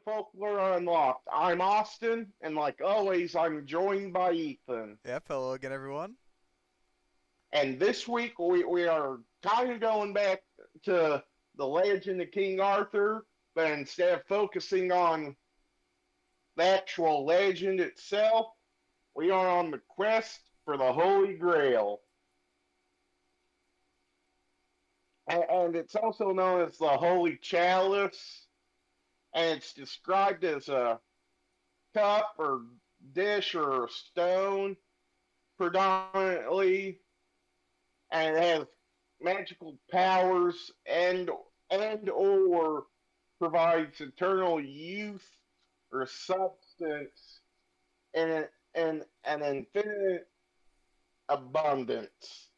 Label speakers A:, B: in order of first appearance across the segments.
A: Folklore Unlocked. I'm Austin, and like always, I'm joined by Ethan.
B: Yep, hello again, everyone.
A: And this week, we are kind of going back to the legend of King Arthur, but instead of focusing on the actual legend itself, we are on the quest for the Holy Grail. And it's also known as the Holy Chalice, and it's described as a cup or dish or stone predominantly, and it has magical powers and or provides eternal youth or substance and an infinite abundance.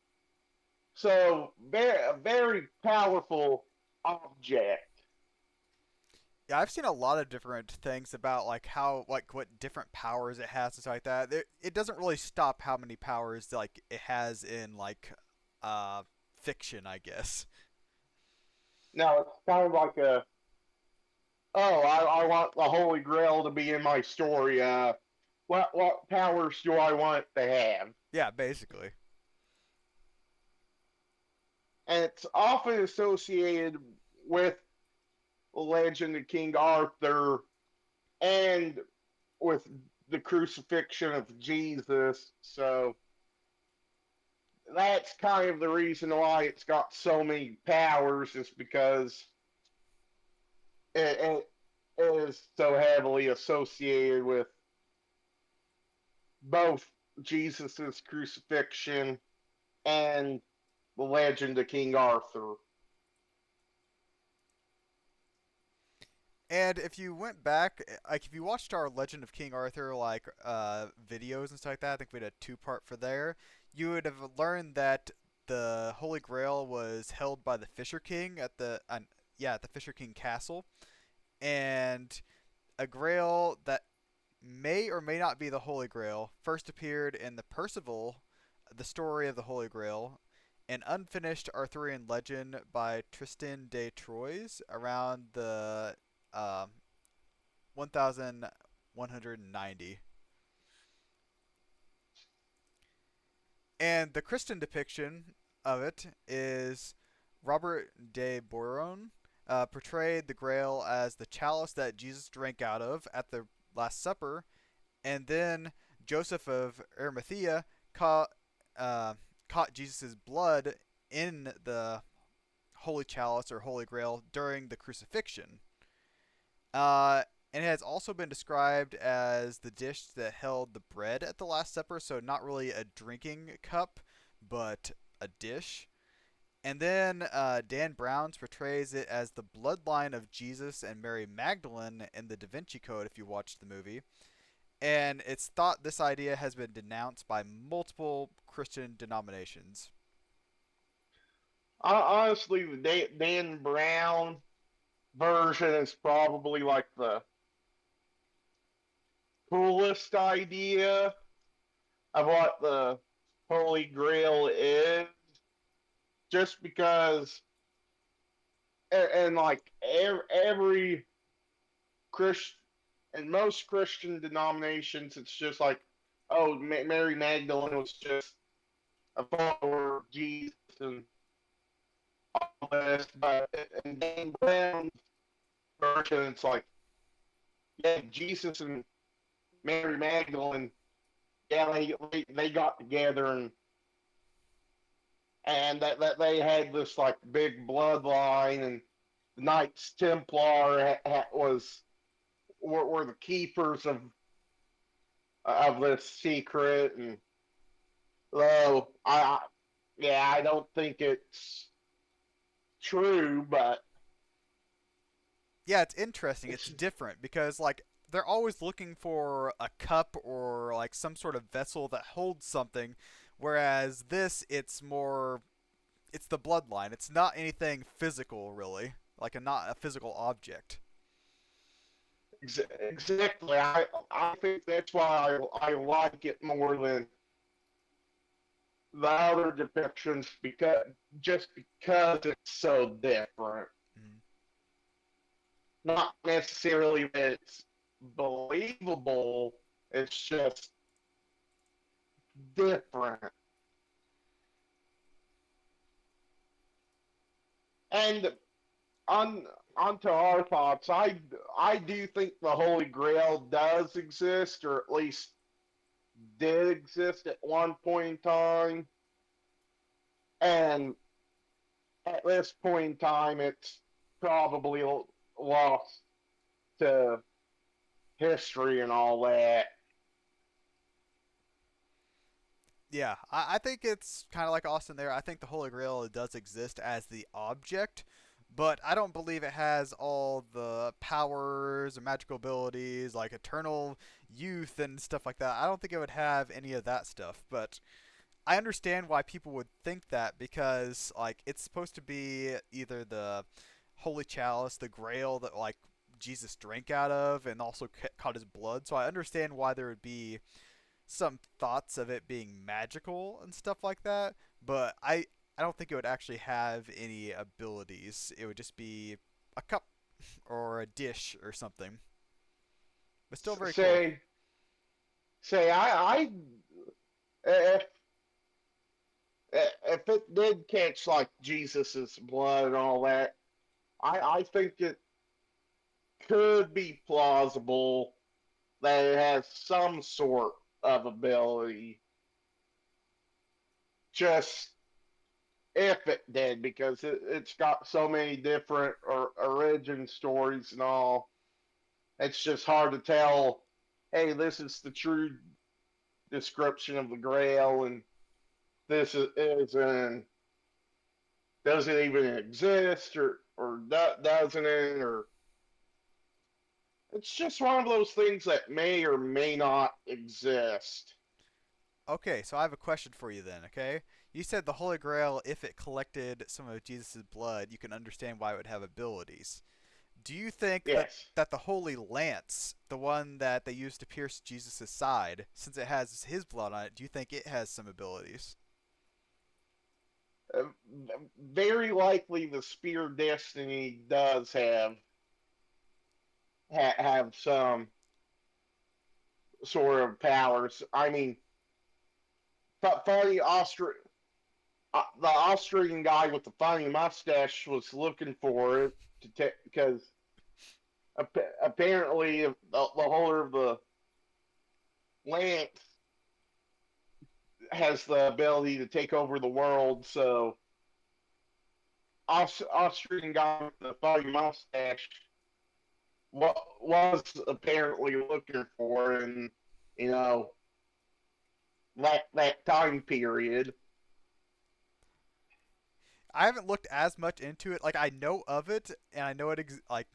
A: So a very powerful object.
B: Yeah, I've seen a lot of different things about like how like what different powers it has and stuff like that. It doesn't really stop how many powers like it has in like fiction, I guess.
A: Now it's kind of like a I want the Holy Grail to be in my story. What powers do I want to have?
B: Yeah, basically.
A: And it's often associated with the legend of King Arthur and with the crucifixion of Jesus. So that's kind of the reason why it's got so many powers, is because it is so heavily associated with both Jesus's crucifixion and the legend of King Arthur.
B: And if you went back, like if you watched our Legend of King Arthur like videos and stuff like that, I think we did a two-part for there. You would have learned that the Holy Grail was held by the Fisher King at at the Fisher King Castle, and a Grail that may or may not be the Holy Grail first appeared in the Percival, the story of the Holy Grail, an unfinished Arthurian legend by Tristan de Troyes around the uh, 1190. And the Christian depiction of it is Robert de Boron portrayed the Grail as the chalice that Jesus drank out of at the Last Supper, and then Joseph of Arimathea caught Jesus' blood in the Holy Chalice or Holy Grail during the crucifixion. And it has also been described as the dish that held the bread at the Last Supper, so not really a drinking cup, but a dish. And then Dan Brown's portrays it as the bloodline of Jesus and Mary Magdalene in the Da Vinci Code, if you watched the movie. And it's thought this idea has been denounced by multiple Christian denominations.
A: Honestly, the Dan Brown version is probably like the coolest idea of what the Holy Grail is, just because, and like every Christian and most Christian denominations, it's just like, oh, Mary Magdalene was just a follower of Jesus and all this, but in Dan Brown's version, it's like, yeah, Jesus and Mary Magdalene, yeah, they got together and that they had this like big bloodline, and the Knights Templar was were the keepers of this secret, and though yeah, I don't think it's true, but
B: Yeah, it's interesting. It's
A: it's
B: different because like they're always looking for a cup or like some sort of vessel that holds something, whereas this it's the bloodline. It's not anything physical really, like a not a physical object.
A: exactly. I think that's why I like it more than the other depictions, because just because it's so different.
B: Mm.
A: Not necessarily that it's believable, it's just different. And on onto our thoughts, I do think the Holy Grail does exist, or at least did exist at one point in time. And at this point in time, it's probably lost to history and all that.
B: Yeah, I think it's kind of like Austin there. I think the Holy Grail does exist as the object, but I don't believe it has all the powers or magical abilities like eternal youth and stuff like that. I don't think it would have any of that stuff, but I understand why people would think that because like it's supposed to be either the holy chalice, the grail that like Jesus drank out of and also caught his blood. So I understand why there would be some thoughts of it being magical and stuff like that, but I don't think it would actually have any abilities. It would just be a cup or a dish or something. But still very cool.
A: Say, say, if if it did catch like Jesus's blood and all that, I think it could be plausible that it has some sort of ability. Just if it did, because it's got so many different origin stories and all. It's just hard to tell. Hey, this is the true description of the Grail, and this isn't. Does it even exist, or doesn't it? Or it's just one of those things that may or may not exist.
B: Okay, so I have a question for you then, okay? You said the Holy Grail, if it collected some of Jesus' blood, you can understand why it would have abilities. Do you think that
A: Yes,
B: that the Holy Lance, the one that they used to pierce Jesus' side, since it has his blood on it, do you think it has some abilities?
A: uh, very likely the Spear of Destiny does have some sort of powers. I mean, funny the Austrian guy with the funny mustache was looking for it because apparently the holder of the lance has the ability to take over the world. So Austrian guy with the funny mustache was apparently looking for in you know that time period.
B: I haven't looked as much into it. Like I know of it, and I know like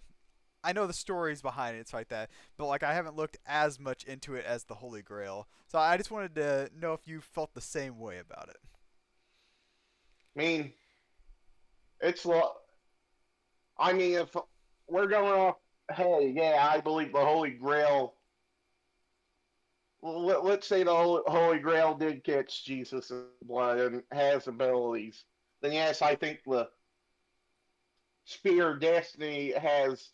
B: I know the stories behind it, it's like that. But like I haven't looked as much into it as the Holy Grail. So I just wanted to know if you felt the same way about it.
A: I mean, it's I mean, if we're going off, hey, yeah, I believe the Holy Grail. Let's say the Holy Grail did catch Jesus' blood and has abilities. Then yes, I think the Spear of Destiny has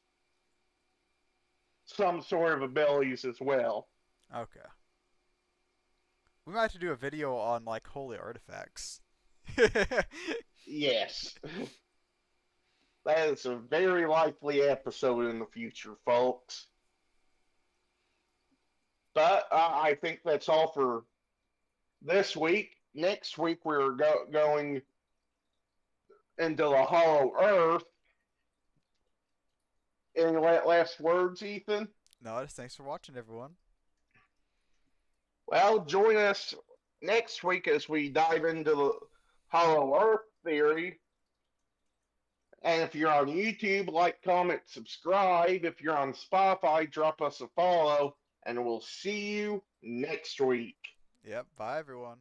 A: some sort of abilities as well.
B: Okay. We might have to do a video on like holy artifacts.
A: Yes, that is a very likely episode in the future, folks. But I think that's all for this week. Next week, we're going into the Hollow Earth. Any last words, Ethan?
B: No, just thanks for watching, everyone.
A: Well, join us next week as we dive into the Hollow Earth theory. And if you're on YouTube, like, comment, subscribe. If you're on Spotify, drop us a follow. And we'll see you next week.
B: Yep. Bye, everyone.